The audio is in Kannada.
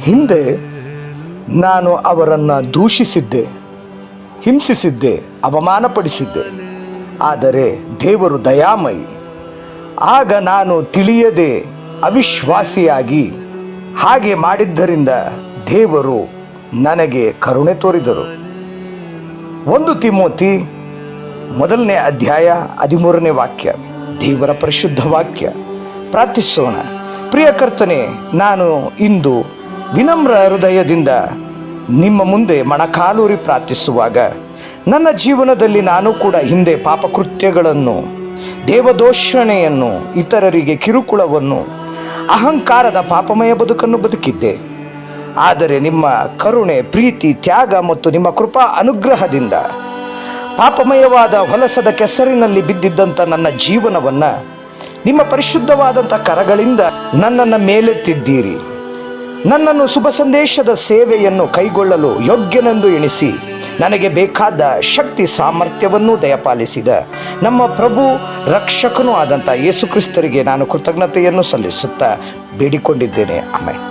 ಹಿಂದೆ ನಾನು ಅವರನ್ನು ದೂಷಿಸಿದ್ದೆ, ಹಿಂಸಿಸಿದ್ದೆ, ಅವಮಾನಪಡಿಸಿದ್ದೆ. ಆದರೆ ದೇವರು ದಯಾಮಯಿ. ಆಗ ನಾನು ತಿಳಿಯದೆ ಅವಿಶ್ವಾಸಿಯಾಗಿ ಹಾಗೆ ಮಾಡಿದ್ದರಿಂದ ದೇವರು ನನಗೆ ಕರುಣೆ ತೋರಿದರು. 1 ತಿಮೋತಿ 1ನೇ ಅಧ್ಯಾಯ 13ನೇ ವಾಕ್ಯ, ದೇವರ ಪರಿಶುದ್ಧ ವಾಕ್ಯ. ಪ್ರಾರ್ಥಿಸೋಣ. ಪ್ರಿಯ ಕರ್ತನೇ, ನಾನು ಇಂದು ವಿನಮ್ರ ಹೃದಯದಿಂದ ನಿಮ್ಮ ಮುಂದೆ ಮೊಣಕಾಲೂರಿ ಪ್ರಾರ್ಥಿಸುವಾಗ ನನ್ನ ಜೀವನದಲ್ಲಿ ನಾನು ಕೂಡ ಹಿಂದೆ ಪಾಪಕೃತ್ಯಗಳನ್ನು, ದೇವದೂಷಣೆಯನ್ನು, ಇತರರಿಗೆ ಕಿರುಕುಳವನ್ನು, ಅಹಂಕಾರದ ಪಾಪಮಯ ಬದುಕನ್ನು ಬದುಕಿದ್ದೆ. ಆದರೆ ನಿಮ್ಮ ಕರುಣೆ, ಪ್ರೀತಿ, ತ್ಯಾಗ ಮತ್ತು ನಿಮ್ಮ ಕೃಪಾ ಅನುಗ್ರಹದಿಂದ ಪಾಪಮಯವಾದ ಹೊಲಸದ ಕೆಸರಿನಲ್ಲಿ ಬಿದ್ದಿದ್ದಂಥ ನನ್ನ ಜೀವನವನ್ನು ನಿಮ್ಮ ಪರಿಶುದ್ಧವಾದಂಥ ಕರಗಳಿಂದ ನನ್ನನ್ನು ಮೇಲೆತ್ತಿದ್ದೀರಿ. ನನ್ನನ್ನು ಶುಭ ಸಂದೇಶದ ಸೇವೆಯನ್ನು ಕೈಗೊಳ್ಳಲು ಯೋಗ್ಯನೆಂದು ಎಣಿಸಿ ನನಗೆ ಬೇಕಾದ ಶಕ್ತಿ ಸಾಮರ್ಥ್ಯವನ್ನು ದಯಪಾಲಿಸಿದ ನಮ್ಮ ಪ್ರಭು ರಕ್ಷಕನೂ ಆದಂಥ ಯೇಸು ಕ್ರಿಸ್ತರಿಗೆ ನಾನು ಕೃತಜ್ಞತೆಯನ್ನು ಸಲ್ಲಿಸುತ್ತಾ ಬೇಡಿಕೊಂಡಿದ್ದೇನೆ. ಆಮೆನ್.